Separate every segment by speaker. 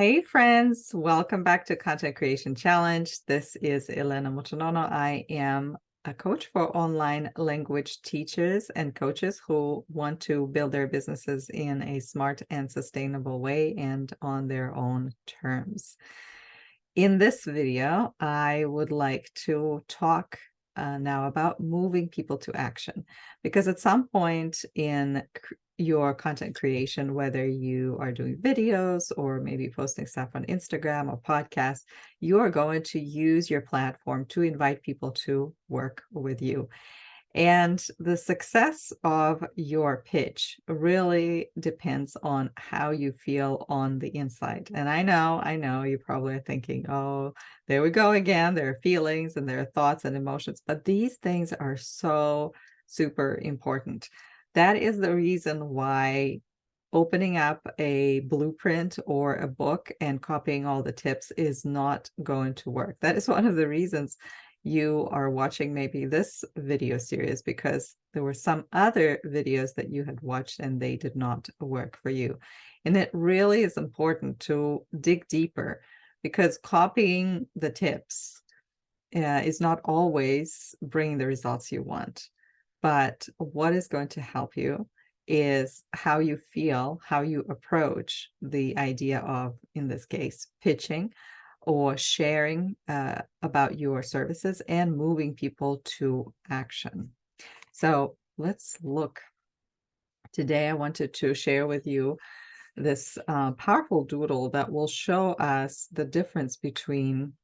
Speaker 1: Hey friends, welcome back to Content Creation Challenge. This is Elena Motonono. I am a coach for online language teachers and coaches who want to build their businesses in a smart and sustainable way and on their own terms. In this video, I would like to talk now about moving people to action, because at some point in your content creation, whether you are doing videos or maybe posting stuff on Instagram or podcasts, you are going to use your platform to invite people to work with you. And the success of your pitch really depends on how you feel on the inside. And I know you probably are thinking, oh, there we go again. There are feelings and there are thoughts and emotions, but these things are so super important. That is the reason why opening up a blueprint or a book and copying all the tips is not going to work. That is one of the reasons you are watching maybe this video series, because there were some other videos that you had watched and they did not work for you. And it really is important to dig deeper, because copying the tips is not always bringing the results you want. But what is going to help you is how you feel, how you approach the idea of, in this case, pitching or sharing about your services and moving people to action. So let's look. Today, I wanted to share with you this powerful doodle that will show us the difference between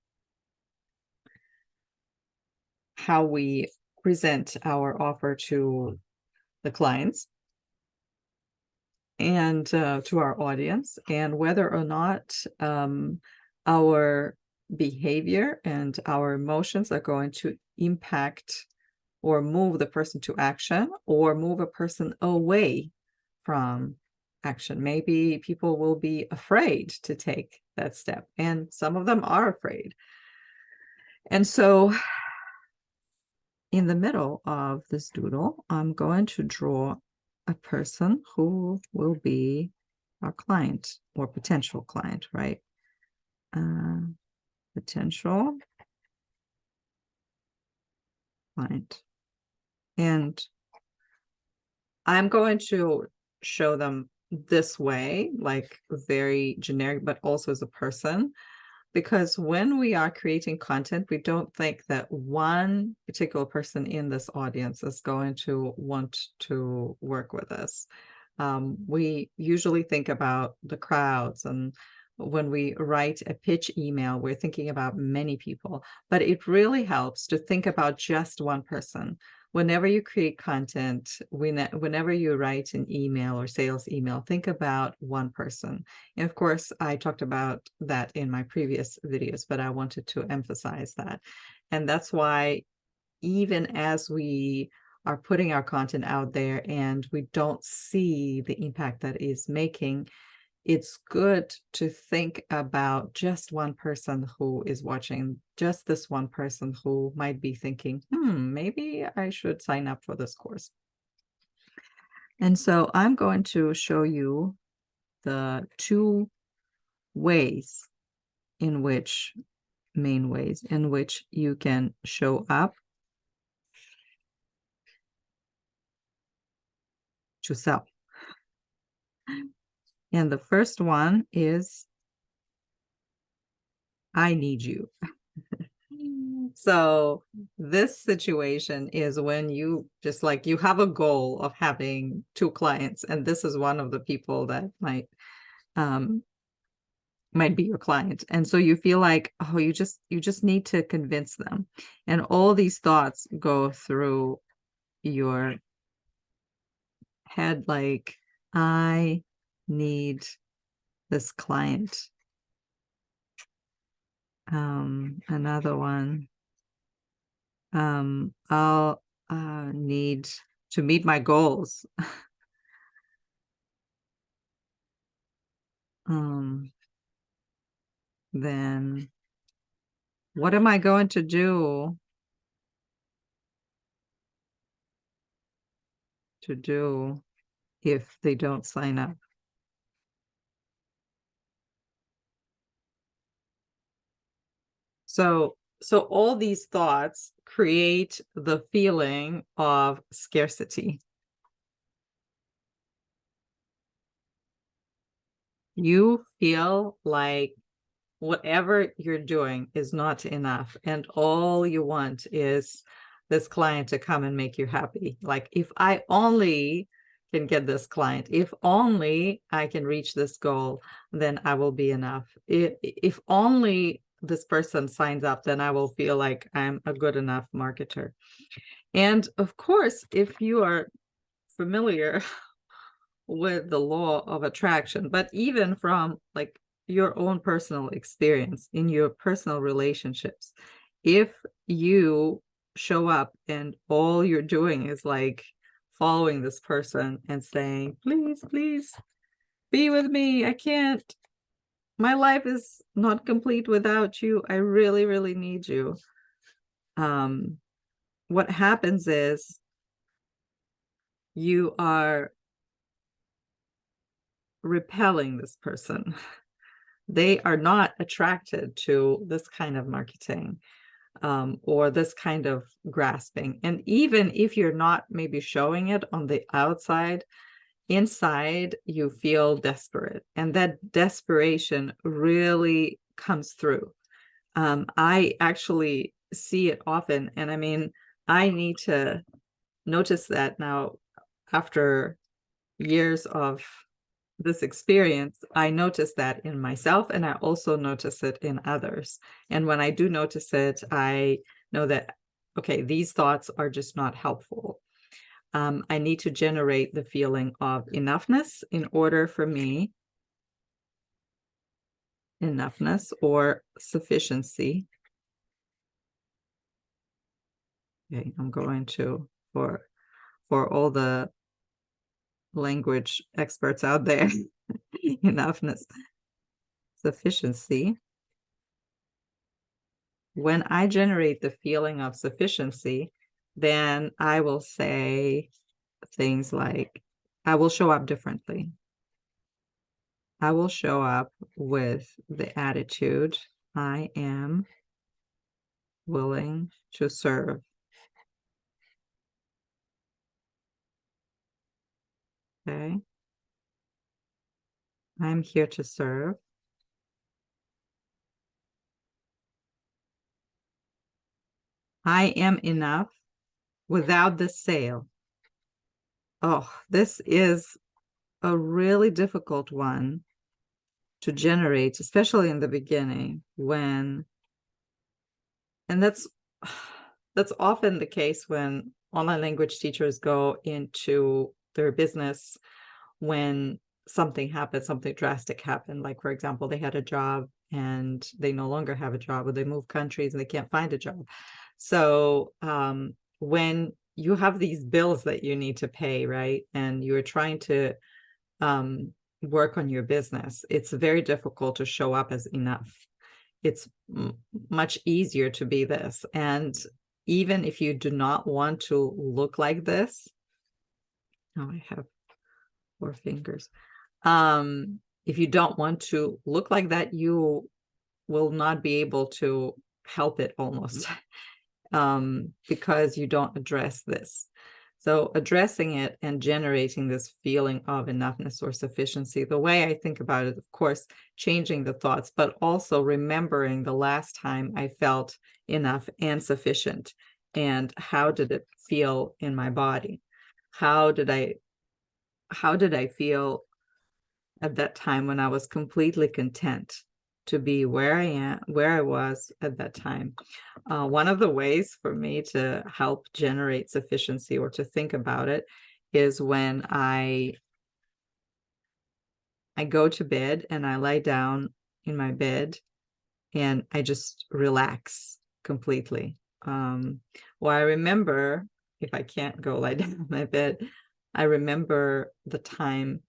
Speaker 1: how we present our offer to the clients and to our audience, and whether or not our behavior and our emotions are going to impact or move the person to action or move a person away from action. Maybe people will be afraid to take that step, and some of them are afraid. And so in the middle of this doodle, I'm going to draw a person who will be our client or potential client, right? Potential client. And I'm going to show them this way, like very generic, but also as a person. Because when we are creating content, we don't think that one particular person in this audience is going to want to work with us. We usually think about the crowds, and when we write a pitch email, we're thinking about many people, but it really helps to think about just one person. Whenever you create content, whenever you write an email or sales email, think about one person. And of course, I talked about that in my previous videos, but I wanted to emphasize that. And that's why even as we are putting our content out there and we don't see the impact that is making, it's good to think about just one person who is watching, just this one person who might be thinking, maybe I should sign up for this course. And so I'm going to show you the two main ways in which you can show up to sell. And the first one is, I need you. So this situation is when you just like, you have a goal of having 2 clients, and this is one of the people that might be your client. And so you feel like, oh, you just need to convince them. And all these thoughts go through your head, like, I need this client. Another one, I'll need to meet my goals. Then what am I going to do if they don't sign up? So all these thoughts create the feeling of scarcity. You feel like whatever you're doing is not enough, and all you want is this client to come and make you happy. Like, if I only can get this client, if only I can reach this goal, then I will be enough. If only this person signs up, then I will feel like I'm a good enough marketer. And of course, if you are familiar with the law of attraction, but even from like your own personal experience in your personal relationships, if you show up and all you're doing is like following this person and saying, please, please be with me, I can't, my life is not complete without you, I really, really need you. What happens is you are repelling this person. They are not attracted to this kind of marketing, or this kind of grasping. And even if you're not maybe showing it on the outside, inside you feel desperate, and that desperation really comes through. I actually see it often, and I mean, I need to notice that now after years of this experience. I notice that in myself, and I also notice it in others. And when I do notice it, I know that, okay, these thoughts are just not helpful. I need to generate the feeling of enoughness in order for me, enoughness or sufficiency. Okay, I'm going to, for all the language experts out there, enoughness, sufficiency. When I generate the feeling of sufficiency, then I will say things like, I will show up differently. I will show up with the attitude, I am willing to serve. Okay. I'm here to serve. I am enough without the sale. Oh, this is a really difficult one to generate, especially in the beginning, when, and that's often the case when online language teachers go into their business when something happened, something drastic happened. Like, for example, they had a job and they no longer have a job, or they move countries and they can't find a job. So when you have these bills that you need to pay, right, and you're trying to work on your business, it's very difficult to show up as enough. It's much easier to be this. And even if you do not want to look like this, oh, I have 4 fingers. If you don't want to look like that, you will not be able to help it almost, because you don't address this. So addressing it and generating this feeling of enoughness or sufficiency, the way I think about it, of course, changing the thoughts, but also remembering the last time I felt enough and sufficient, and how did it feel in my body? How did I feel at that time when I was completely content to be where I was at that time? One of the ways for me to help generate sufficiency, or to think about it, is when I go to bed and I lie down in my bed and I just relax completely. Or I remember, if I can't go lie down in my bed, I remember the time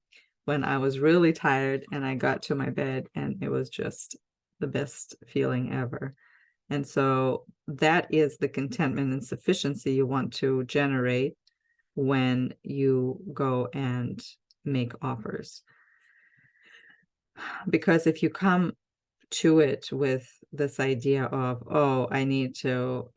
Speaker 1: when I was really tired and I got to my bed and it was just the best feeling ever. And so that is the contentment and sufficiency you want to generate when you go and make offers. Because if you come to it with this idea of, oh, I need to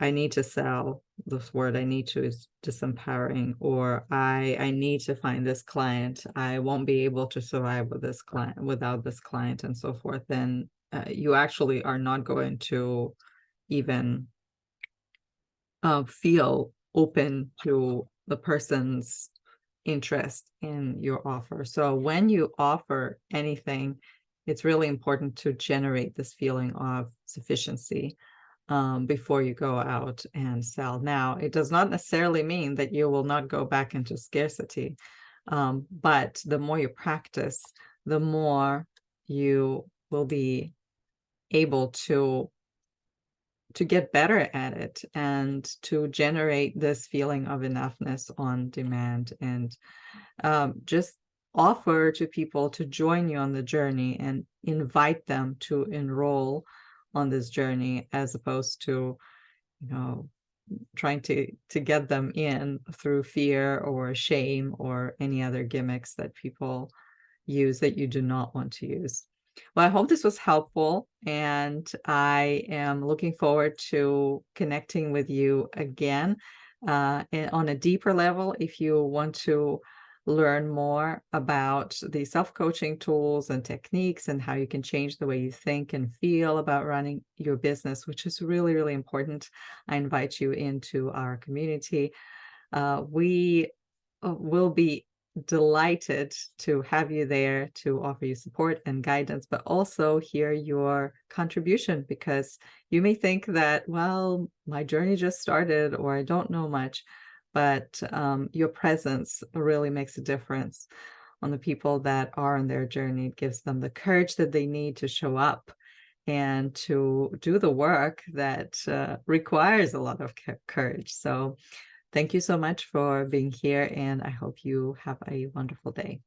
Speaker 1: sell this word. I need to is disempowering, or I need to find this client. I won't be able to survive with this client without this client, and so forth. Then you actually are not going to even feel open to the person's interest in your offer. So when you offer anything, it's really important to generate this feeling of sufficiency before you go out and sell. Now, it does not necessarily mean that you will not go back into scarcity, but the more you practice, the more you will be able to get better at it and to generate this feeling of enoughness on demand, and just offer to people to join you on the journey and invite them to enroll on this journey, as opposed to, trying to get them in through fear or shame or any other gimmicks that people use that you do not want to use. Well, I hope this was helpful, and I am looking forward to connecting with you again on a deeper level. If you want to learn more about the self-coaching tools and techniques and how you can change the way you think and feel about running your business, which is really, really important, I invite you into our community. We will be delighted to have you there to offer you support and guidance, but also hear your contribution, because you may think that, well, my journey just started, or I don't know much, but your presence really makes a difference on the people that are on their journey. It gives them the courage that they need to show up and to do the work that requires a lot of courage. So thank you so much for being here, and I hope you have a wonderful day.